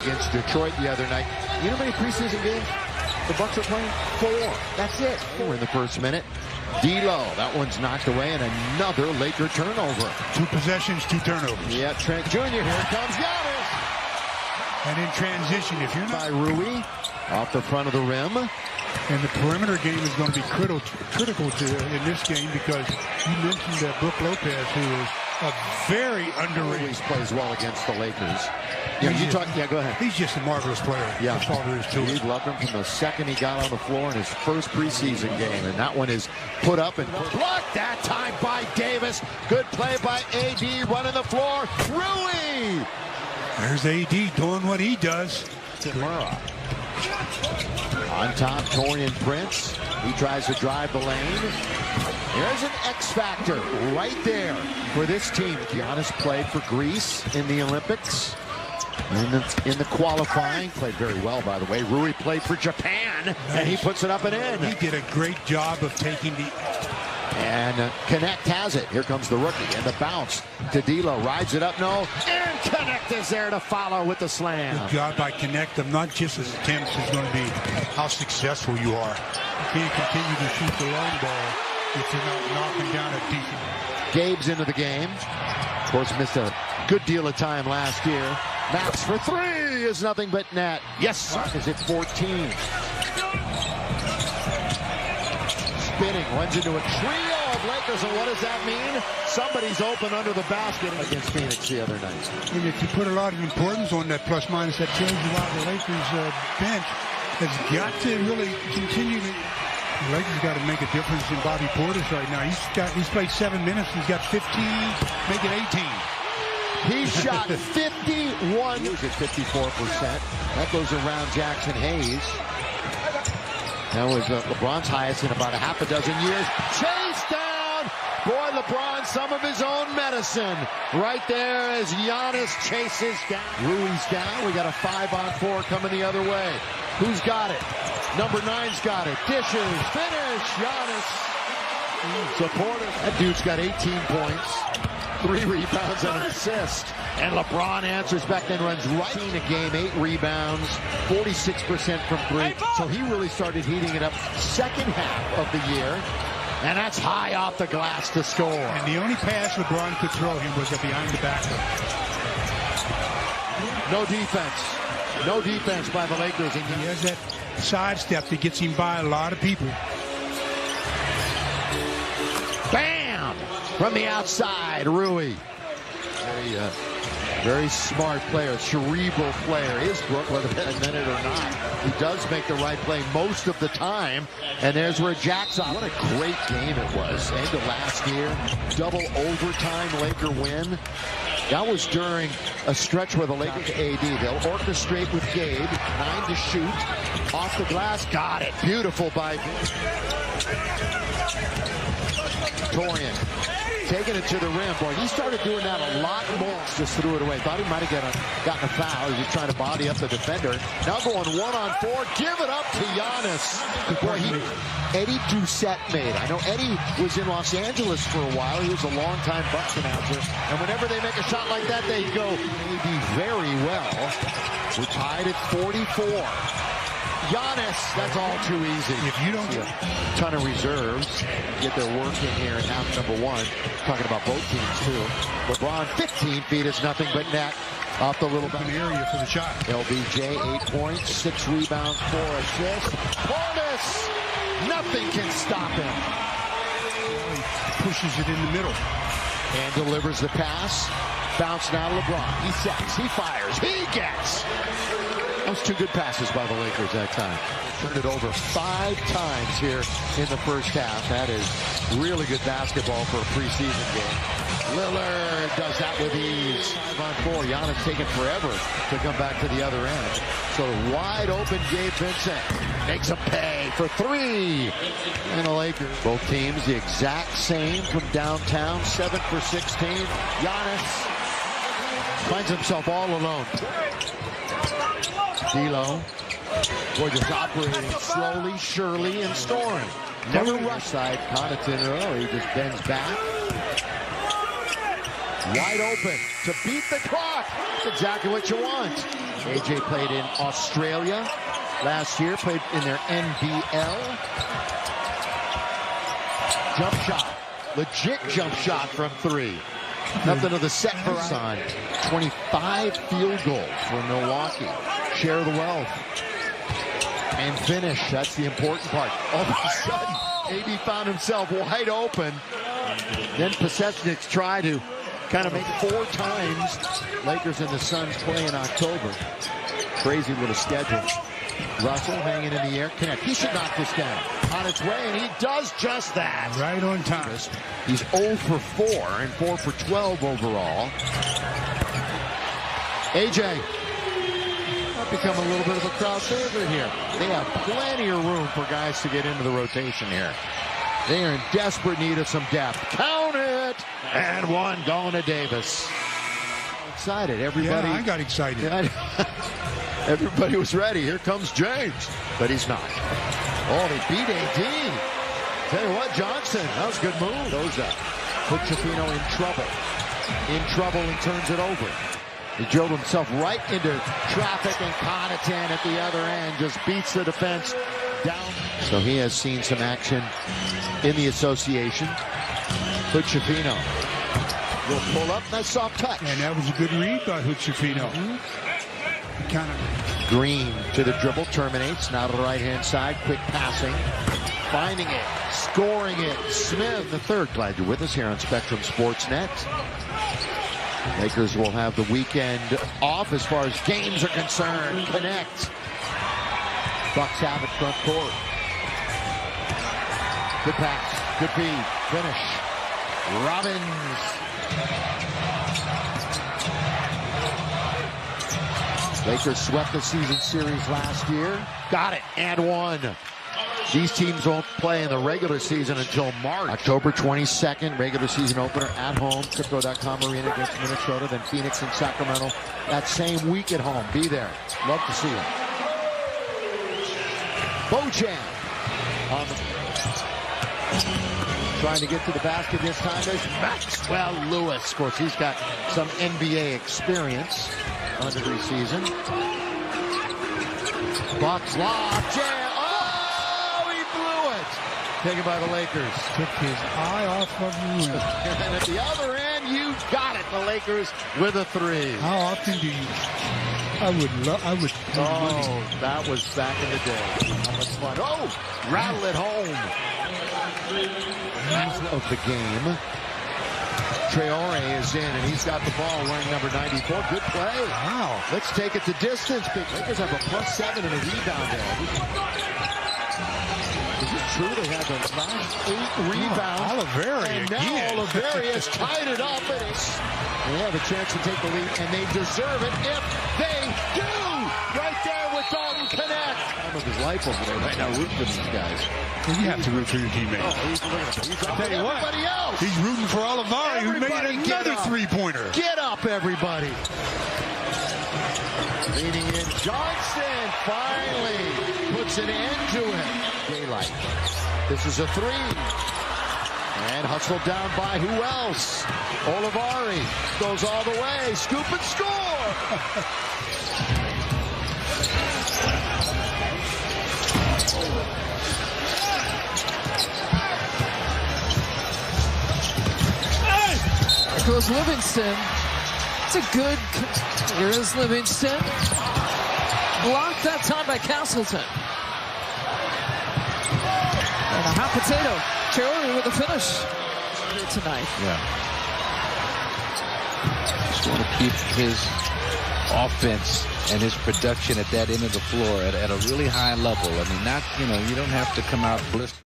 against Detroit the other night. You know how many preseason games the Bucks are playing? 4. That's it. 4 in the first minute. D'Lo, that one's knocked away, and another Laker turnover. 2 possessions, 2 turnovers. Yeah, Trent Jr. Here comes Giannis. And in transition, if you're not... By Rui, off the front of the rim. And the perimeter game is going to be critical in this game, because you mentioned that Brook Lopez, who is a very underrated. Always plays well against the Lakers. Yeah, go ahead. He's just a marvelous player. Yeah. That's all there is to it. We loved him from the second he got on the floor in his first preseason game. And that one is put up and blocked that time by Davis. Good play by AD running the floor. Rui! There's AD doing what he does. Tamura. On top, Torian Prince. He tries to drive the lane. There's an X factor right there for this team. Giannis played for Greece in the Olympics. In the qualifying, played very well, by the way. Rui played for Japan, nice. And he puts it up and in. He did a great job of taking the... And Connect has it. Here comes the rookie. And the bounce to D'Lo. Rides it up, no. And Connect is there to follow with the slam. Good job by Connect. Not just his attempts is going to be how successful you are. You can't continue to shoot the long ball if you're not knocking down a decent... Gabe's into the game. Of course, missed a good deal of time last year. Maps for 3 is nothing but net. Yes, is it 14? Spinning, runs into a trio of Lakers, and what does that mean? Somebody's open under the basket against Phoenix the other night. And if you put a lot of importance on that plus minus, that tells you why the Lakers bench has got to really continue to... The Lakers got to make a difference in Bobby Portis right now. He's played 7 minutes. He's got 15, make it 18. He shot 51. He was at 54%. That goes around Jackson Hayes. That was LeBron's highest in about a half a dozen years. Chase down! Boy, LeBron, some of his own medicine. Right there as Giannis chases down. Rui's down. We got a 5-on-4 coming the other way. Who's got it? Number 9's got it. Dishes. Finish. Giannis. Supporter. That dude's got 18 points. 3 rebounds and an assist. And LeBron answers back, then runs right in a game. 8 rebounds, 46% from 3. So he really started heating it up second half of the year. And that's high off the glass to score. And the only pass LeBron could throw him was behind the back. No defense. No defense by the Lakers. And he has that sidestep that gets him by a lot of people. Bam! From the outside, Rui. Very smart player, cerebral player. Is Brook, whether it's been a minute or not. He does make the right play most of the time. And there's where Jackson. What a great game it was. End of last year. Double overtime Laker win. That was during a stretch where the Lakers AD. They'll orchestrate with Gabe. 9 to shoot. Off the glass. Got it. Beautiful by Torian. Taking it to the rim. Boy, he started doing that a lot more. Just threw it away. Thought he might have gotten a foul. He was trying to body up the defender. Now going 1-on-4. Give it up to Giannis. Boy, Eddie Doucette made. I know Eddie was in Los Angeles for a while. He was a longtime Bucks announcer. And whenever they make a shot like that, they go maybe very well. We're tied at 44. Giannis, that's all too easy. If you don't get a ton of reserves, get their work in here in half number 1. Talking about both teams, too. LeBron, 15 feet is nothing but net. Off the little area for the shot. LBJ, 8 points, 6 rebounds, 4 assists. Portis, nothing can stop him. He pushes it in the middle. And delivers the pass. Bounce now to LeBron. He sets, he fires, he gets. Those 2 good passes by the Lakers that time. Turned it over 5 times here in the first half. That is really good basketball for a preseason game. Lillard does that with ease. 5-on-4. Giannis taking forever to come back to the other end. So wide open Gabe Vincent makes him pay for 3. And the Lakers. Both teams the exact same from downtown. 7 for 16. Giannis finds himself all alone. D'Lo, boy, just operating slowly, surely, and scoring. Never rush side. Connaughton, he just bends back. Wide open to beat the clock. That's exactly what you want. AJ played in Australia last year, played in their NBL. Jump shot, legit jump shot from 3. Nothing of the set variety. 25 field goals for Milwaukee. Share the wealth. And finish, that's the important part. All of a sudden, AB found himself wide open. Then Pasechnik's tried to kind of make it 4 times. Lakers and the Suns play in October. Crazy little schedule. Russell hanging in the air, connect. He should knock this down. On its way, and he does just that. Right on time. He's 0 for 4 and 4 for 12 overall. AJ might become a little bit of a crowd favorite here. They have plenty of room for guys to get into the rotation here. They are in desperate need of some depth. Count it! And 1 going to Davis. Excited, everybody. Yeah, I got excited. Everybody was ready. Here comes James. But he's not. Oh, they beat AD. Tell you what, Johnson, that was a good move. Goes up. Put Chafino in trouble. In trouble and turns it over. He drilled himself right into traffic, and Connaughton at the other end just beats the defense down. So he has seen some action in the association. Put Chafino. Will pull up, nice soft touch. And that was a good read by Chafino. Kind of. Green to the dribble, terminates, now to the right-hand side, quick passing, finding it, scoring it. Smith, the third. Glad you're with us here on Spectrum Sportsnet. Lakers will have the weekend off as far as games are concerned. Connect. Bucks have it front court. Good pass, good feed, finish. Robbins. Lakers swept the season series last year. Got it, and 1. These teams won't play in the regular season until March. October 22nd, regular season opener at home. Crypto.com Arena against Minnesota, then Phoenix and Sacramento that same week at home. Be there. Love to see it. Bojan on the... Trying to get to the basket this time is Maxwell Lewis. Of course, he's got some NBA experience under preseason. Bucks lob, jam. Oh, he blew it. Taken by the Lakers. Took his eye off of the rim. And at the other end, you got it. The Lakers with a 3. How often do you? I would. Oh, that was back in the day. How much fun. Oh, rattle it home. Of the game. Traore is in, and he's got the ball wearing number 94. Good play. Wow. Let's take it to distance. Big Lakers have a +7 and a rebound there. Is it true they had the last 8 rebounds? Oliveri and now again. Oliveri has tied it up. And they have a chance to take the lead, and they deserve it if they do. Right there with Dalton Connect. Time of his life over there right now, rooting for these guys. Well, you have to root for your teammates. Oh, he's on everybody else. He's rooting for Oliveri, who made another 3-pointer. Get up, everybody. Leading in, Johnson finally puts an end to it. Daylight. This is a 3. And hustled down by who else? Oliveri goes all the way. Scoop and score. There goes Livingston. It's a good... Here is Livingston. Blocked that time by Castleton. And a hot potato. Traore with a finish tonight. Yeah. Just want to keep his offense and his production at that end of the floor at a really high level. I mean, not, you know, you don't have to come out blistered.